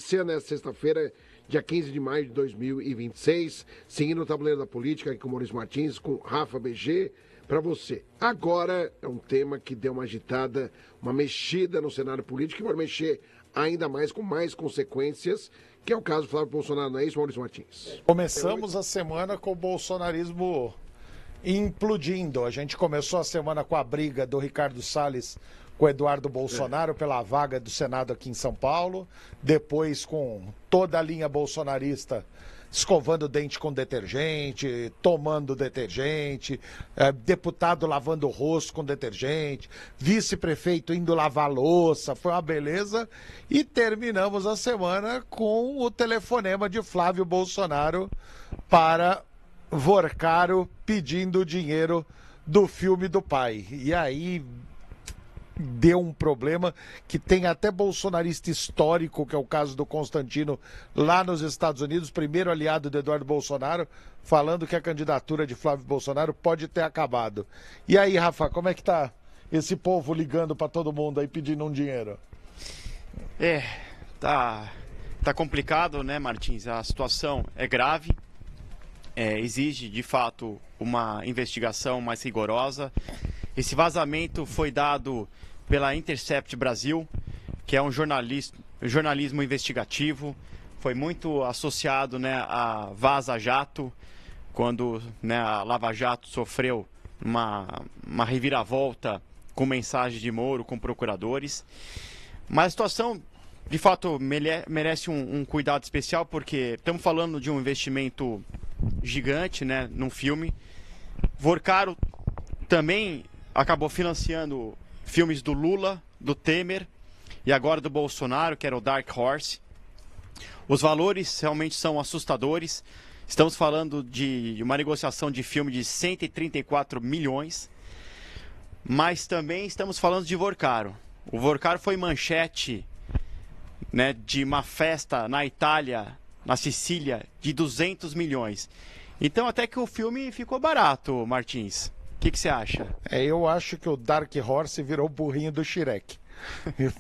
notícia nesta sexta-feira, dia 15 de maio de 2026, seguindo o tabuleiro da política aqui com o Maurício Martins, com Rafa BG, para você. Agora é um tema que deu uma agitada, uma mexida no cenário político, que vai mexer ainda mais, com mais consequências, que é o caso do Flávio Bolsonaro, não é isso, Maurício Martins? Começamos a semana com o bolsonarismo implodindo. A gente começou a semana com a briga do Ricardo Salles com o Eduardo Bolsonaro pela vaga do Senado aqui em São Paulo, depois com toda a linha bolsonarista escovando o dente com detergente, tomando detergente, deputado lavando o rosto com detergente, vice-prefeito indo lavar louça, foi uma beleza. E terminamos a semana com o telefonema de Flávio Bolsonaro para Vorcaro pedindo o dinheiro do filme do pai. E aí deu um problema que tem até bolsonarista histórico, que é o caso do Constantino, lá nos Estados Unidos, primeiro aliado do Eduardo Bolsonaro, falando que a candidatura de Flávio Bolsonaro pode ter acabado. E aí, Rafa, como é que tá esse povo ligando para todo mundo aí pedindo um dinheiro? Tá complicado, né, Martins? A situação é grave, exige, de fato, uma investigação mais rigorosa. Esse vazamento foi dado pela Intercept Brasil, que é um jornalismo investigativo, foi muito associado, né, a Vaza Jato, quando, né, a Lava Jato sofreu uma reviravolta com mensagem de Moro, com procuradores. Mas a situação, de fato, merece um cuidado especial, porque estamos falando de um investimento gigante, né, num filme. Vorcaro também acabou financiando filmes do Lula, do Temer e agora do Bolsonaro, que era o Dark Horse. Os valores realmente são assustadores. Estamos falando de uma negociação de filme de 134 milhões, mas também estamos falando de Vorcaro. O Vorcaro foi manchete, né, de uma festa na Itália, na Sicília, de 200 milhões. Então até que o filme ficou barato, Martins. O que você acha? Eu acho que o Dark Horse virou o burrinho do Shrek.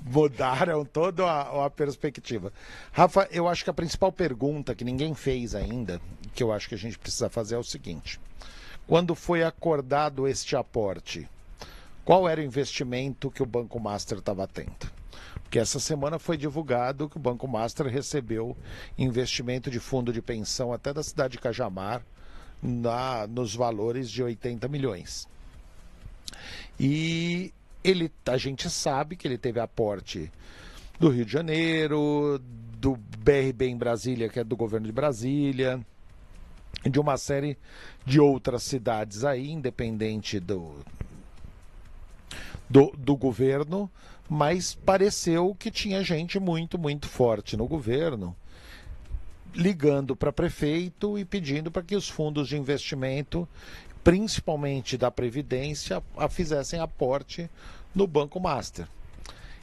Mudaram toda a perspectiva. Rafa, eu acho que a principal pergunta que ninguém fez ainda, que eu acho que a gente precisa fazer é o seguinte: quando foi acordado este aporte, qual era o investimento que o Banco Master estava tendo? Porque essa semana foi divulgado que o Banco Master recebeu investimento de fundo de pensão até da cidade de Cajamar, nos valores de 80 milhões. E a gente sabe que ele teve aporte do Rio de Janeiro, do BRB em Brasília, que é do governo de Brasília, e de uma série de outras cidades aí, independente do governo, mas pareceu que tinha gente muito, muito forte no governo ligando para prefeito e pedindo para que os fundos de investimento, principalmente da Previdência, fizessem aporte no Banco Master.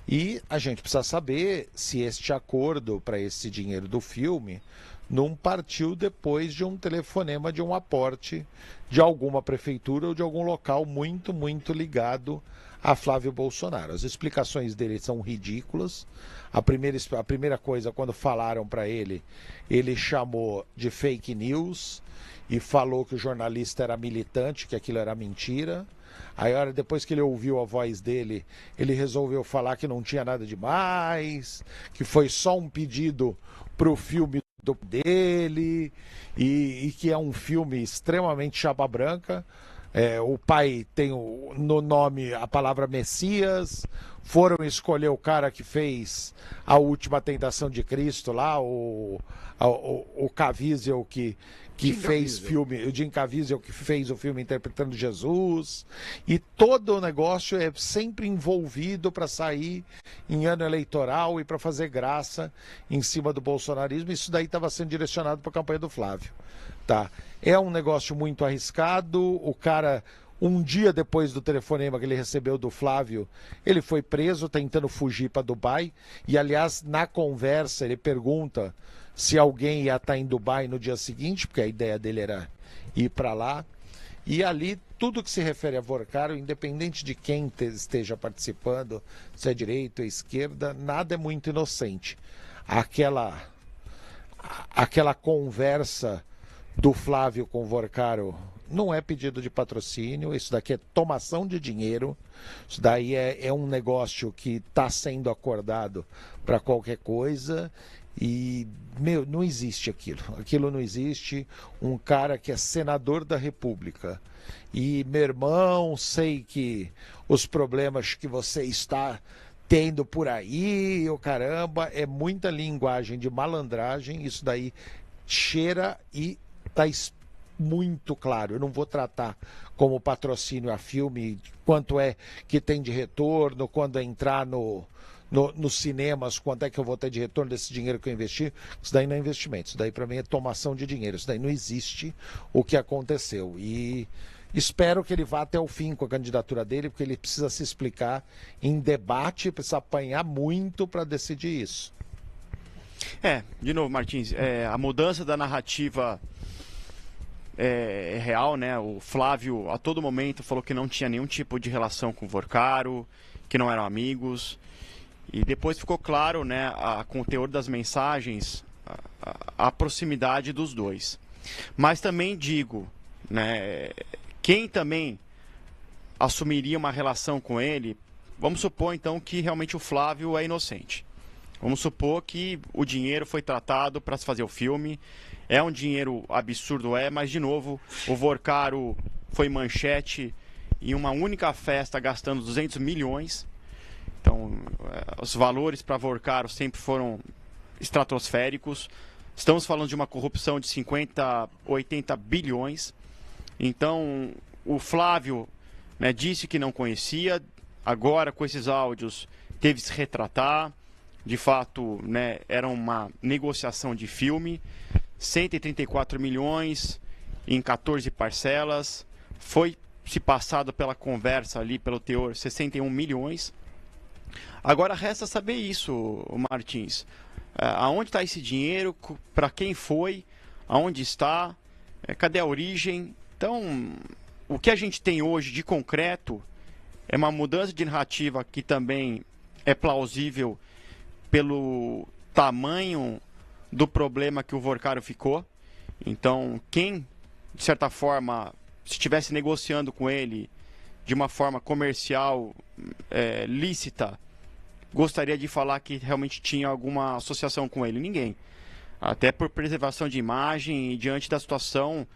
E a gente precisa saber se este acordo para esse dinheiro do filme não partiu depois de um telefonema de um aporte de alguma prefeitura ou de algum local muito, muito ligado a Flávio Bolsonaro. As explicações dele são ridículas. A primeira coisa, quando falaram para ele, ele chamou de fake news e falou que o jornalista era militante, que aquilo era mentira. Aí, depois que ele ouviu a voz dele, ele resolveu falar que não tinha nada demais, que foi só um pedido para o filme dele e que é um filme extremamente chapa branca. O pai tem no nome a palavra Messias, foram escolher o cara que fez A Última Tentação de Cristo lá, o Caviezel que fez filme, o Jim Caviezel que fez o filme interpretando Jesus, e todo o negócio é sempre envolvido para sair em ano eleitoral e para fazer graça em cima do bolsonarismo. Isso daí estava sendo direcionado para a campanha do Flávio. Tá. É um negócio muito arriscado. O cara, um dia depois do telefonema que ele recebeu do Flávio, ele foi preso tentando fugir para Dubai. E, aliás, na conversa, ele pergunta se alguém ia estar em Dubai no dia seguinte, porque a ideia dele era ir para lá. E ali, tudo que se refere a Vorcaro, independente de quem esteja participando, se é direita ou esquerda, nada é muito inocente. aquela conversa do Flávio com o Vorcaro não é pedido de patrocínio, isso daqui é tomação de dinheiro, isso daí é um negócio que está sendo acordado para qualquer coisa e, não existe aquilo não existe. Um cara que é senador da República e, meu irmão, sei que os problemas que você está tendo por aí, o caramba, é muita linguagem de malandragem, isso daí cheira e está muito claro. Eu não vou tratar como patrocínio a filme, quanto é que tem de retorno, quando entrar nos cinemas, quanto é que eu vou ter de retorno desse dinheiro que eu investi. Isso daí não é investimento, isso daí para mim é tomação de dinheiro, isso daí não existe o que aconteceu. E espero que ele vá até o fim com a candidatura dele, porque ele precisa se explicar em debate, precisa apanhar muito para decidir isso. De novo, Martins, a mudança da narrativa é real, né? O Flávio a todo momento falou que não tinha nenhum tipo de relação com o Vorcaro, que não eram amigos. E depois ficou claro, né, com o teor das mensagens, a proximidade dos dois. Mas também digo, né, quem também assumiria uma relação com ele, vamos supor então que realmente o Flávio é inocente. Vamos supor que o dinheiro foi tratado para se fazer o filme. É um dinheiro absurdo, mas de novo, o Vorcaro foi manchete em uma única festa gastando 200 milhões. Então, os valores para Vorcaro sempre foram estratosféricos. Estamos falando de uma corrupção de 50, 80 bilhões. Então, o Flávio, né, disse que não conhecia. Agora, com esses áudios, teve que se retratar. De fato, né, era uma negociação de filme. 134 milhões em 14 parcelas. Foi se passado pela conversa ali, pelo teor, 61 milhões. Agora resta saber isso, Martins. Aonde está esse dinheiro? Para quem foi? Aonde está? Cadê a origem? Então, o que a gente tem hoje de concreto é uma mudança de narrativa que também é plausível pelo tamanho do problema que o Vorcaro ficou. Então, quem, de certa forma, se estivesse negociando com ele de uma forma comercial, lícita, gostaria de falar que realmente tinha alguma associação com ele? Ninguém. Até por preservação de imagem e diante da situação,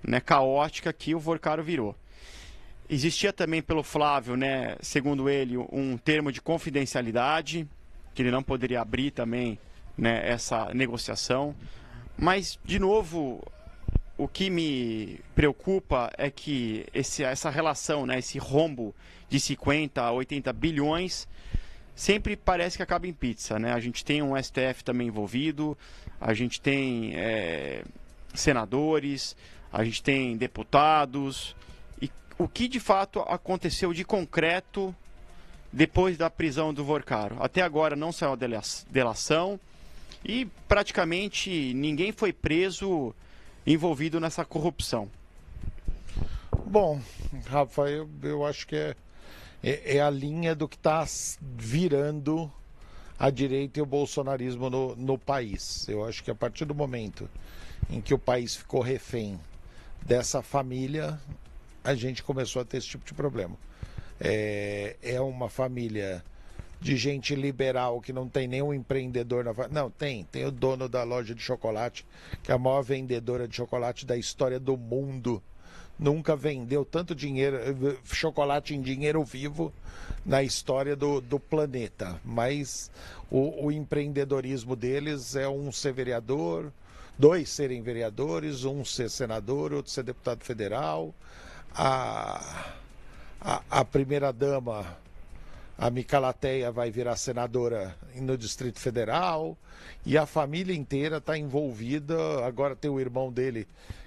né, caótica que o Vorcaro virou. Existia também pelo Flávio, né, segundo ele, um termo de confidencialidade, que ele não poderia abrir também, né, essa negociação. Mas, de novo, o que me preocupa é que essa relação, né, esse rombo de 50 a 80 bilhões, sempre parece que acaba em pizza, né? A gente tem um STF também envolvido, a gente tem senadores, a gente tem deputados. E o que de fato aconteceu de concreto depois da prisão do Vorcaro? Até agora não saiu a delação e praticamente ninguém foi preso envolvido nessa corrupção. Bom, Rafa, eu acho que é a linha do que está virando a direita e o bolsonarismo no país. Eu acho que a partir do momento em que o país ficou refém dessa família, a gente começou a ter esse tipo de problema. É uma família de gente liberal que não tem nenhum empreendedor na família. Não, tem o dono da loja de chocolate, que é a maior vendedora de chocolate da história do mundo. Nunca vendeu tanto dinheiro, chocolate em dinheiro vivo na história do planeta. Mas o empreendedorismo deles é um ser vereador, dois serem vereadores, um ser senador, outro ser deputado federal. A primeira-dama, a Micalateia, vai virar senadora no Distrito Federal. E a família inteira está envolvida. Agora tem o irmão dele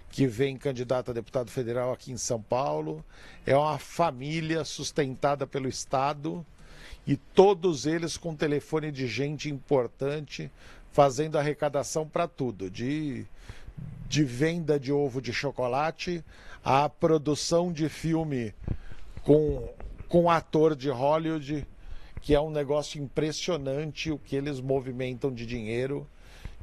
que vem candidato a deputado federal aqui em São Paulo. É uma família sustentada pelo Estado e todos eles com telefone de gente importante, fazendo arrecadação para tudo, de venda de ovo de chocolate a produção de filme com ator de Hollywood que é um negócio impressionante o que eles movimentam de dinheiro,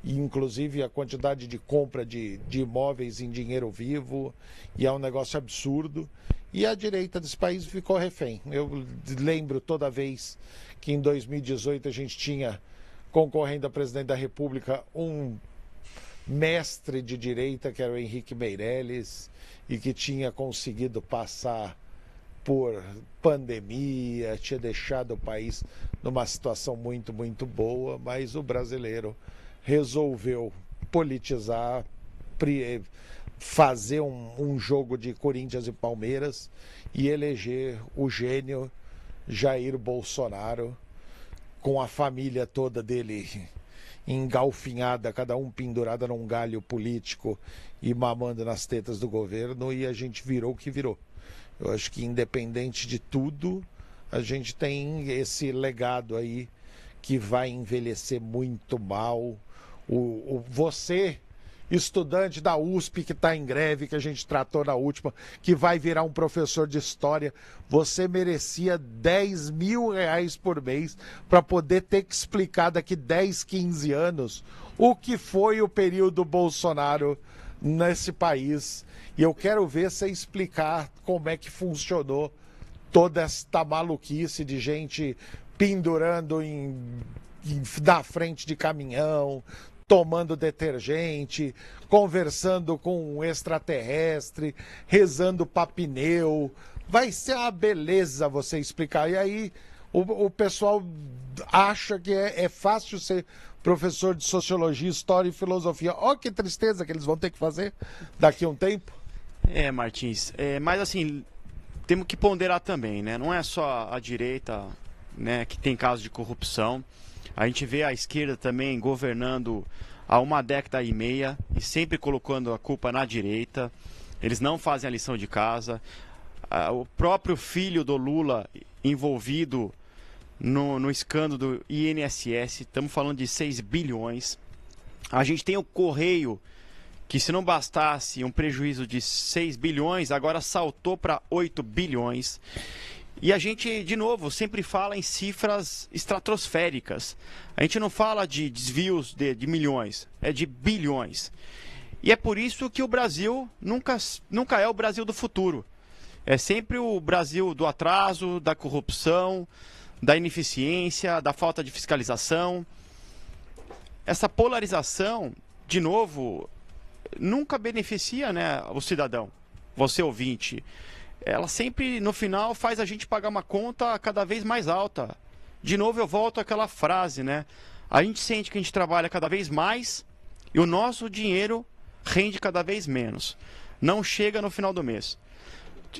e inclusive a quantidade de compra de imóveis em dinheiro vivo, e é um negócio absurdo. E a direita desse país ficou refém. Eu lembro toda vez que em 2018 a gente tinha concorrendo a presidente da República um mestre de direita, que era o Henrique Meirelles, e que tinha conseguido passar por pandemia, tinha deixado o país numa situação muito, muito boa, mas o brasileiro resolveu politizar, fazer um jogo de Corinthians e Palmeiras e eleger o gênio Jair Bolsonaro, com a família toda dele engalfinhada, cada um pendurada num galho político e mamando nas tetas do governo, e a gente virou o que virou. Eu acho que, independente de tudo, a gente tem esse legado aí que vai envelhecer muito mal. Você, estudante da USP que está em greve, que a gente tratou na última, que vai virar um professor de história, você merecia R$10.000 por mês para poder ter que explicar daqui 10, 15 anos o que foi o período Bolsonaro nesse país. E eu quero ver você explicar como é que funcionou toda esta maluquice de gente pendurando na frente de caminhão, tomando detergente, conversando com um extraterrestre, rezando para pneu. Vai ser uma beleza você explicar. E aí o pessoal acha que é fácil ser professor de sociologia, história e filosofia. Olha que tristeza que eles vão ter que fazer daqui a um tempo. Martins, mas assim, temos que ponderar também, né? Não é só a direita, né, que tem casos de corrupção. A gente vê a esquerda também governando há uma década e meia e sempre colocando a culpa na direita. Eles não fazem a lição de casa. O próprio filho do Lula envolvido no escândalo do INSS, estamos falando de 6 bilhões. A gente tem o Correio, que se não bastasse um prejuízo de 6 bilhões, agora saltou para 8 bilhões. E a gente, de novo, sempre fala em cifras estratosféricas. A gente não fala de desvios de milhões, é de bilhões. E é por isso que o Brasil nunca é o Brasil do futuro. É sempre o Brasil do atraso, da corrupção, da ineficiência, da falta de fiscalização. Essa polarização, de novo, nunca beneficia, né, o cidadão, você ouvinte. Ela sempre, no final, faz a gente pagar uma conta cada vez mais alta. De novo, eu volto àquela frase, né? A gente sente que a gente trabalha cada vez mais e o nosso dinheiro rende cada vez menos. Não chega no final do mês.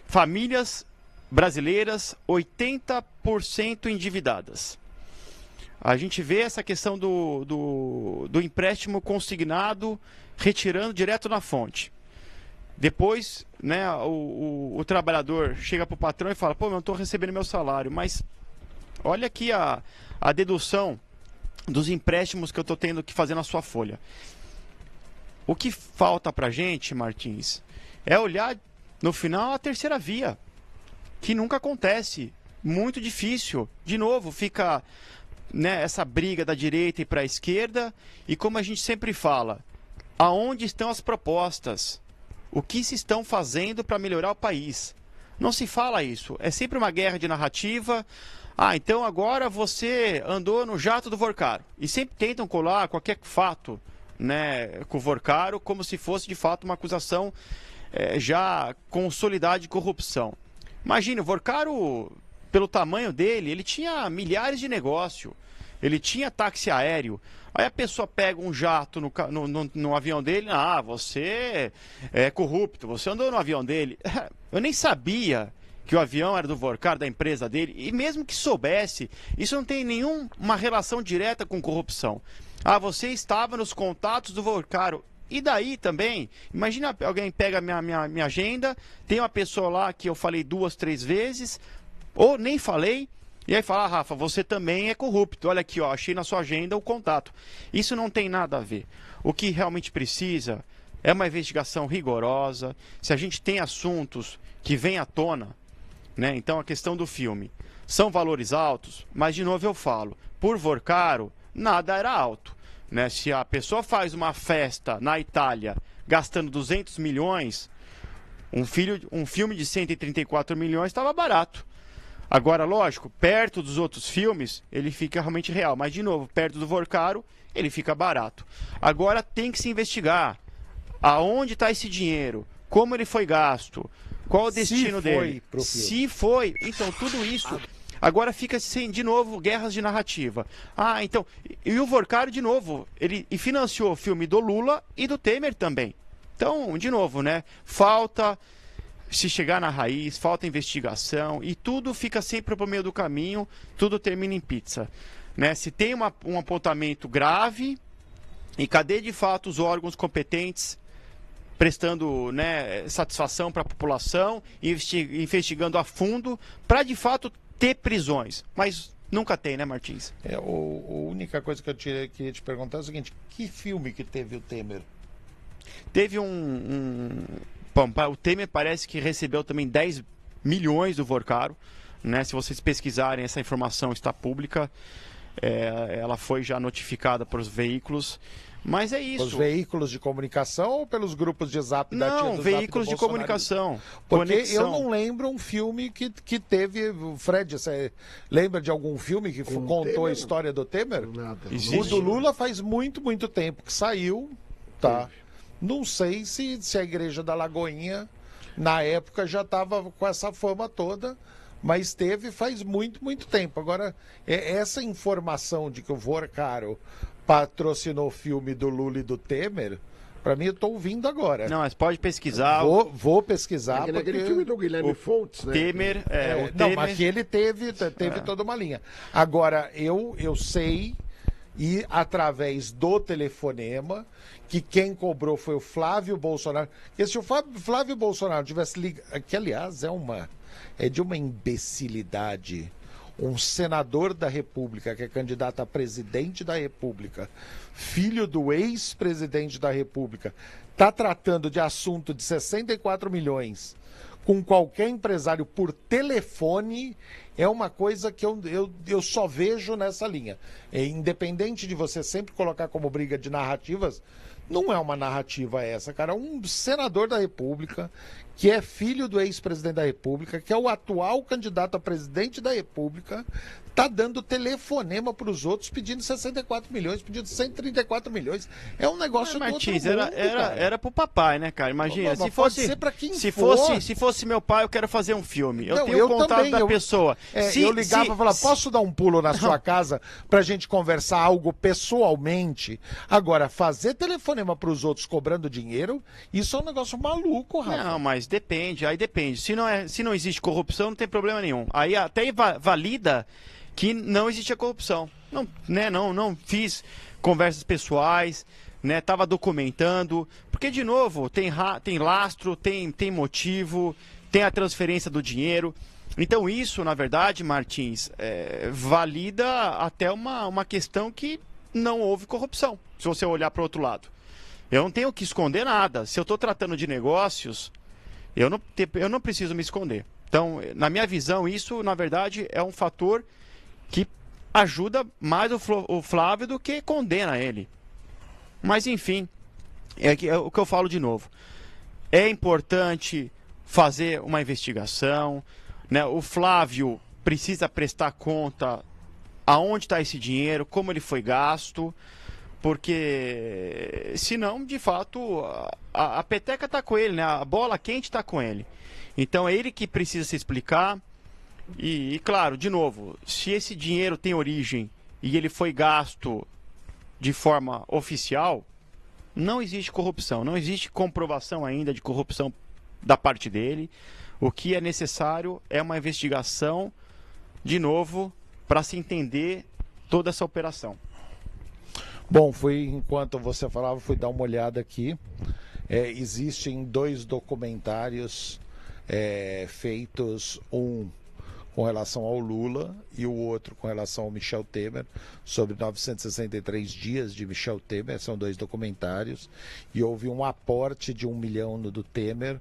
Famílias brasileiras, 80% endividadas. A gente vê essa questão do empréstimo consignado retirando direto na fonte. Depois, né, o trabalhador chega para o patrão e fala: pô, eu não estou recebendo meu salário, mas olha aqui a dedução dos empréstimos que eu estou tendo que fazer na sua folha. O que falta para a gente, Martins, é olhar no final a terceira via, que nunca acontece, muito difícil. De novo, fica, né, essa briga da direita e para a esquerda, e como a gente sempre fala, aonde estão as propostas? O que se estão fazendo para melhorar o país? Não se fala isso. É sempre uma guerra de narrativa. Ah, então agora você andou no jato do Vorcaro. E sempre tentam colar qualquer fato, né, com o Vorcaro, como se fosse de fato uma acusação já consolidada de corrupção. Imagina, o Vorcaro, pelo tamanho dele, ele tinha milhares de negócios. Ele tinha táxi aéreo. Aí a pessoa pega um jato no avião dele. Ah, você é corrupto, você andou no avião dele. Eu nem sabia que o avião era do Vorcaro, da empresa dele. E mesmo que soubesse, isso não tem nenhuma relação direta com corrupção. Ah, você estava nos contatos do Vorcaro. E daí também, imagina alguém pega minha agenda, tem uma pessoa lá que eu falei 2, 3 vezes, ou nem falei, e aí fala: ah, Rafa, você também é corrupto. Olha aqui, ó, achei na sua agenda o contato. Isso não tem nada a ver. O que realmente precisa é uma investigação rigorosa. Se a gente tem assuntos que vêm à tona, né? Então a questão do filme. São valores altos, mas de novo eu falo, por Vorcaro, nada era alto. Né? Se a pessoa faz uma festa na Itália gastando 200 milhões, um filme de 134 milhões estava barato. Agora, lógico, perto dos outros filmes, ele fica realmente real. Mas, de novo, perto do Vorcaro, ele fica barato. Agora tem que se investigar aonde está esse dinheiro, como ele foi gasto, qual o destino dele. Se foi, então tudo isso... Agora fica sem, de novo, guerras de narrativa. Ah, então... E o Vorcaro, de novo, ele financiou o filme do Lula e do Temer também. Então, de novo, né? Falta se chegar na raiz, falta investigação e tudo fica sempre pro meio do caminho, tudo termina em pizza. Né? Se tem um apontamento grave, e cadê de fato os órgãos competentes prestando, né, satisfação para a população, investigando a fundo, para de fato ter prisões, mas nunca tem, né, Martins? A única coisa que eu queria te perguntar é o seguinte: que filme que teve o Temer? Teve Bom, o Temer parece que recebeu também 10 milhões do Vorcaro, né? Se vocês pesquisarem, essa informação está pública, ela foi já notificada para os veículos. Mas é isso. Os veículos de comunicação ou pelos grupos de zap da tia do Não, veículos de comunicação. Porque eu não lembro um filme que teve... Fred, você lembra de algum filme que contou Temer? A história do Temer? Nada. O do Lula faz muito, muito tempo que saiu, tá? Não sei se a Igreja da Lagoinha, na época, já estava com essa fama toda, mas teve faz muito, muito tempo. Agora, essa informação de que o Vorcaro patrocinou o filme do Lula e do Temer, pra mim eu tô ouvindo agora. Não, mas pode pesquisar. Vou pesquisar. Porque... Aquele filme do Guilherme Fontes, né? Temer, o não, Temer... mas que ele teve toda uma linha. Agora, eu sei, e através do telefonema, que quem cobrou foi o Flávio Bolsonaro. Porque se o Flávio Bolsonaro tivesse ligado, que aliás é de uma imbecilidade, um senador da República, que é candidato a presidente da República, filho do ex-presidente da República, está tratando de assunto de 64 milhões com qualquer empresário por telefone, é uma coisa que eu só vejo nessa linha. Independente de você sempre colocar como briga de narrativas, não é uma narrativa essa, cara. Um senador da República, que é filho do ex-presidente da República, que é o atual candidato a presidente da República, tá dando telefonema para os outros pedindo 64 milhões, pedindo 134 milhões. É um negócio Martins, do outro mundo, era pro papai, né, cara? Imagina, não, se fosse ser pra quem se for. fosse meu pai, eu quero fazer um filme. Eu Não, tenho o contato também, da pessoa. Eu ligava e falava, posso dar um pulo na sua casa pra gente conversar algo pessoalmente? Agora, fazer telefonema pros outros cobrando dinheiro, isso é um negócio maluco, Rafa. Não, mas depende, aí depende. Se não existe corrupção, não tem problema nenhum. Aí até valida que não existia corrupção. Não, né, não fiz conversas pessoais, né, tava documentando, porque de novo, tem lastro, tem motivo, tem a transferência do dinheiro. Então isso, na verdade, Martins, valida até uma questão que não houve corrupção, se você olhar para o outro lado. Eu não tenho que esconder nada. Se eu estou tratando de negócios, eu não preciso me esconder. Então, na minha visão, isso, na verdade, é um fator que ajuda mais o Flávio do que condena ele. Mas, enfim, é o que eu falo de novo. É importante fazer uma investigação, né? O Flávio precisa prestar conta aonde está esse dinheiro, como ele foi gasto, porque senão, de fato, a peteca está com ele, né? A bola quente está com ele. Então é ele que precisa se explicar. E claro, de novo, se esse dinheiro tem origem e ele foi gasto de forma oficial, não existe corrupção, não existe comprovação ainda de corrupção da parte dele. O que é necessário é uma investigação, de novo, para se entender toda essa operação. Bom, enquanto você falava, fui dar uma olhada aqui. Existem 2 documentários feitos, um com relação ao Lula e o outro com relação ao Michel Temer, sobre 963 dias de Michel Temer. São 2 documentários, e houve um aporte de 1 milhão no do Temer,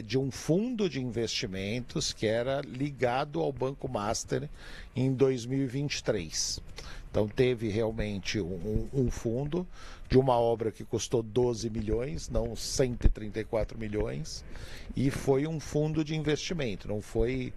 de um fundo de investimentos que era ligado ao Banco Master em 2023. Então teve realmente um fundo de uma obra que custou 12 milhões, não 134 milhões, e foi um fundo de investimento, não foi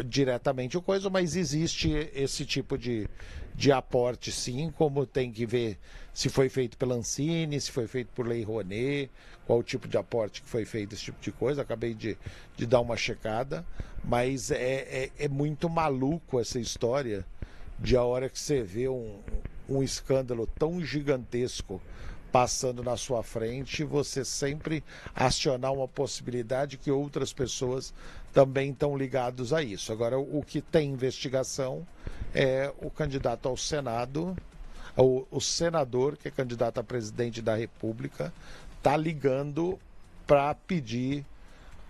diretamente o coisa, mas existe esse tipo de aporte sim, como tem que ver se foi feito pela Ancine, se foi feito por Lei Rouanet, qual o tipo de aporte que foi feito, esse tipo de coisa. Acabei de dar uma checada, mas é muito maluco essa história de a hora que você vê um escândalo tão gigantesco passando na sua frente, você sempre acionar uma possibilidade que outras pessoas também estão ligados a isso. Agora, o que tem investigação é o candidato ao Senado, o senador, que é candidato a presidente da República, está ligando para pedir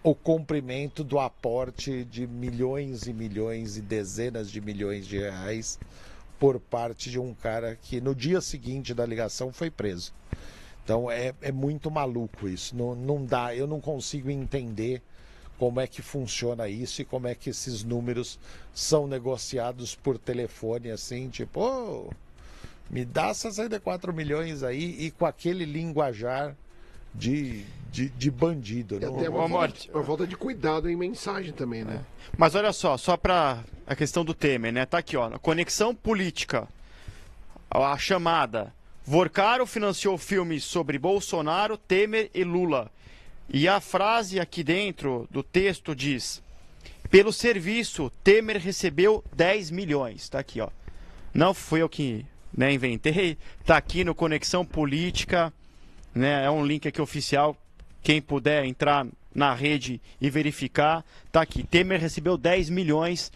o cumprimento do aporte de milhões e milhões e dezenas de milhões de reais por parte de um cara que no dia seguinte da ligação foi preso. Então é muito maluco isso, não dá, eu não consigo entender como é que funciona isso e como é que esses números são negociados por telefone assim, tipo, oh, me dá 64 milhões aí, e com aquele linguajar de bandido. E até uma falta de cuidado em mensagem também, né? Mas olha só para a questão do Temer, né? Tá aqui, ó, conexão política, a chamada. Vorcaro financiou filmes sobre Bolsonaro, Temer e Lula. E a frase aqui dentro do texto diz: pelo serviço, Temer recebeu 10 milhões. Tá aqui, ó. Não fui eu que inventei, tá aqui no Conexão Política, né? É um link aqui oficial, quem puder entrar na rede e verificar, tá aqui. Temer recebeu 10 milhões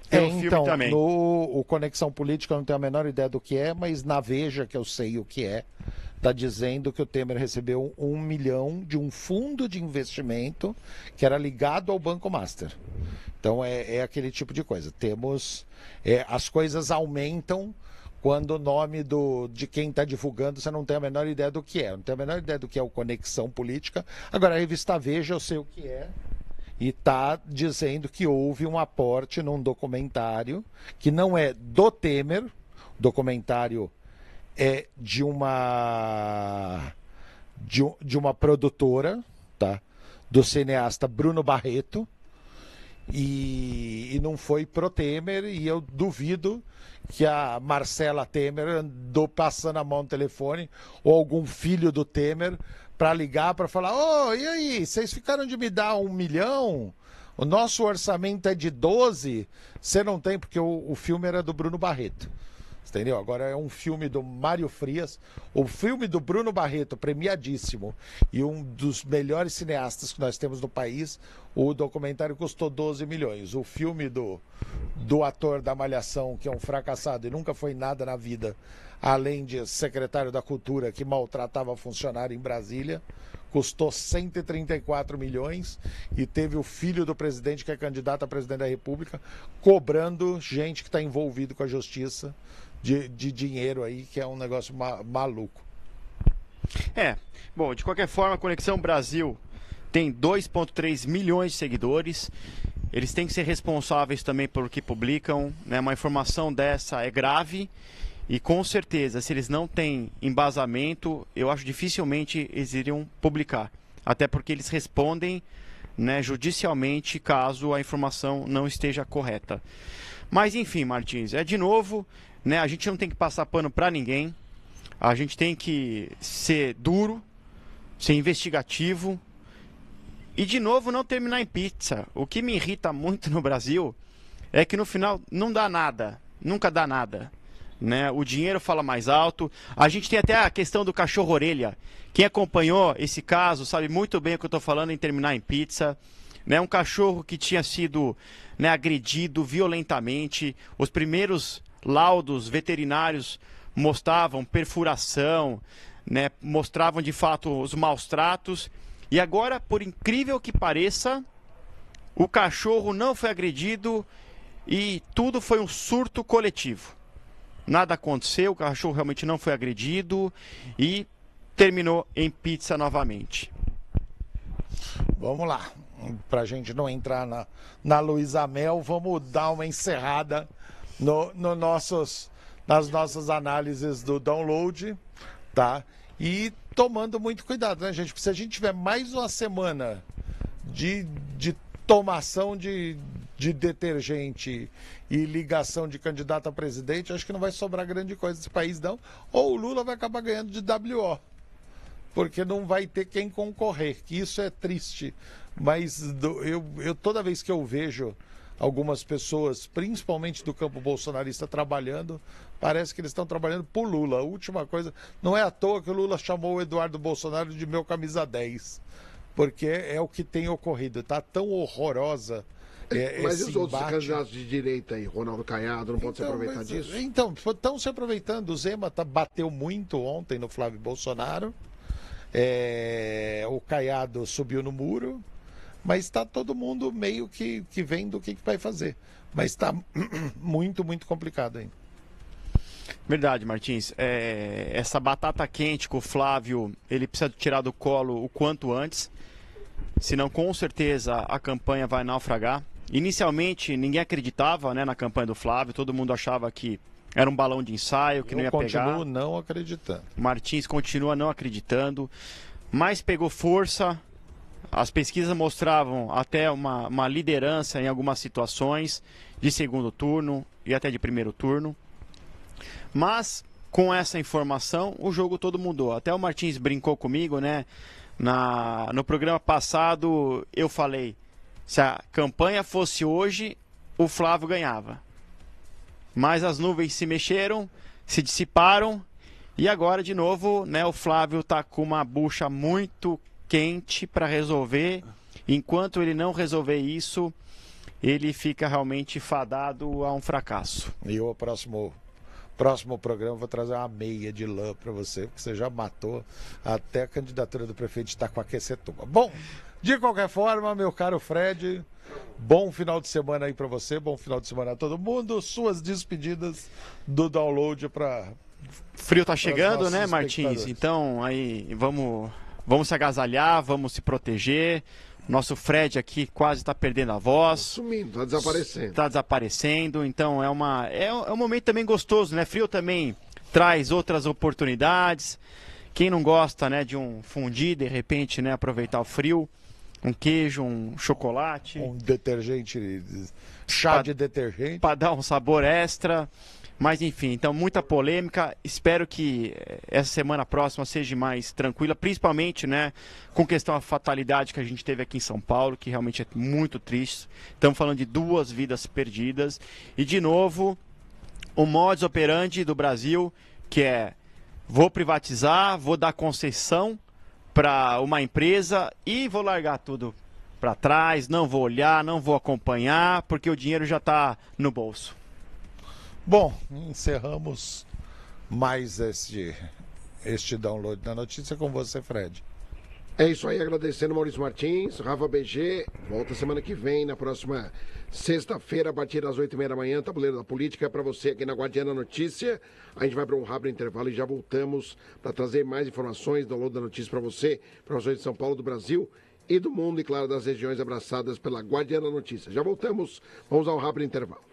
pelo filme também. O Conexão Política eu não tenho a menor ideia do que é, mas na Veja, que eu sei o que é, está dizendo que o Temer recebeu 1 milhão de um fundo de investimento que era ligado ao Banco Master. Então é aquele tipo de coisa. Temos as coisas aumentam quando o nome de quem está divulgando você não tem a menor ideia do que é. Não tem a menor ideia do que é o Conexão Política. Agora a revista Veja eu sei o que é. E está dizendo que houve um aporte num documentário que não é do Temer, o documentário é de uma produtora, tá? Do cineasta Bruno Barreto, e não foi pro Temer, e eu duvido que a Marcela Temer andou passando a mão no telefone, ou algum filho do Temer, para ligar, para falar: ô, e aí, vocês ficaram de me dar 1 milhão? O nosso orçamento é de 12, você não tem, porque o filme era do Bruno Barreto. Entendeu? Agora é um filme do Mário Frias, o filme do Bruno Barreto, premiadíssimo, e um dos melhores cineastas que nós temos no país. O documentário custou 12 milhões. O filme do ator da Malhação, que é um fracassado e nunca foi nada na vida, além de secretário da Cultura que maltratava funcionário em Brasília, custou 134 milhões, e teve o filho do presidente, que é candidato a presidente da República, cobrando gente que está envolvido com a justiça de dinheiro aí, que é um negócio maluco. Bom, de qualquer forma, a Conexão Brasil tem 2,3 milhões de seguidores. Eles têm que ser responsáveis também pelo que publicam, né? Uma informação dessa é grave e, com certeza, se eles não têm embasamento, eu acho dificilmente eles iriam publicar. Até porque eles respondem, né, judicialmente caso a informação não esteja correta. Mas, enfim, Martins, de novo, né, a gente não tem que passar pano para ninguém. A gente tem que ser duro, ser investigativo e, de novo, não terminar em pizza. O que me irrita muito no Brasil é que no final não dá nada, nunca dá nada, né? O dinheiro fala mais alto. A gente tem até a questão do cachorro-orelha. Quem acompanhou esse caso sabe muito bem o que eu estou falando em terminar em pizza. Né? Um cachorro que tinha sido, né, agredido violentamente. Os primeiros laudos veterinários mostravam perfuração, né, mostravam de fato os maus tratos, e agora, por incrível que pareça, o cachorro não foi agredido e tudo foi um surto coletivo. Nada aconteceu, o cachorro realmente não foi agredido e terminou em pizza novamente. vamos lá. Para a gente não entrar na Luísa Mel, vamos dar uma encerrada nas nossas análises do download, tá? E tomando muito cuidado, né, gente? Porque se a gente tiver mais uma semana de tomação de detergente e ligação de candidato a presidente, acho que não vai sobrar grande coisa nesse país, não. Ou o Lula vai acabar ganhando de WO, porque não vai ter quem concorrer. Isso é triste. Mas eu toda vez que eu vejo algumas pessoas, principalmente do campo bolsonarista, trabalhando, parece que eles estão trabalhando por Lula. A última coisa, não é à toa que o Lula chamou o Eduardo Bolsonaro de meu camisa 10, porque é o que tem ocorrido. Está tão horrorosa. Mas e os outros candidatos de direita aí? Ronaldo Caiado não pode se aproveitar disso? Então, estão se aproveitando. O Zema bateu muito ontem no Flávio Bolsonaro. O Caiado subiu no muro. Mas está todo mundo meio que vendo o que vai fazer. Mas está muito, muito complicado ainda. Verdade, Martins. Essa batata quente com o Flávio, ele precisa tirar do colo o quanto antes. Senão, com certeza, a campanha vai naufragar. Inicialmente, ninguém acreditava, né, na campanha do Flávio. Todo mundo achava que era um balão de ensaio, que não ia pegar. Eu continuo não acreditando. Martins continua não acreditando. Mas pegou força. As pesquisas mostravam até uma liderança em algumas situações de segundo turno e até de primeiro turno. Mas, com essa informação, o jogo todo mudou. Até o Martins brincou comigo, né? No programa passado, eu falei, se a campanha fosse hoje, o Flávio ganhava. Mas as nuvens se mexeram, se dissiparam, e agora, de novo, né, o Flávio está com uma bucha muito quente para resolver. Enquanto ele não resolver isso, ele fica realmente fadado a um fracasso. E o próximo programa eu vou trazer uma meia de lã para você, porque você já matou até a candidatura do prefeito de Itacoaquecetuba. Bom, de qualquer forma, meu caro Fred, bom final de semana aí para você, bom final de semana a todo mundo. Suas despedidas do download para... Frio tá chegando, né, Martins? Então, aí, vamos se agasalhar, vamos se proteger. Nosso Fred aqui quase está perdendo a voz. Sumindo, está desaparecendo. Está desaparecendo, então é um momento também gostoso, né? Frio também traz outras oportunidades. Quem não gosta, né, de um fundi, de repente, né, aproveitar o frio, um queijo, um chocolate. Um detergente, chá de detergente. Para dar um sabor extra. Mas enfim, então muita polêmica. Espero que essa semana próxima seja mais tranquila, principalmente, né, com questão da fatalidade que a gente teve aqui em São Paulo, que realmente é muito triste. Estamos falando de 2 vidas perdidas. E de novo, o modus operandi do Brasil, que é: vou privatizar, vou dar concessão para uma empresa e vou largar tudo para trás, não vou olhar, não vou acompanhar, porque o dinheiro já está no bolso. Bom, encerramos mais este download da notícia com você, Fred. É isso aí, agradecendo Maurício Martins, Rafa BG, volta semana que vem, na próxima sexta-feira, a partir das 8h30 da manhã, Tabuleiro da Política, para você aqui na Guardiana Notícia. A gente vai para um rápido intervalo e já voltamos para trazer mais informações, download da notícia para você, informações de São Paulo, do Brasil e do mundo, e claro, das regiões abraçadas pela Guardiana Notícia. Já voltamos, vamos ao rápido intervalo.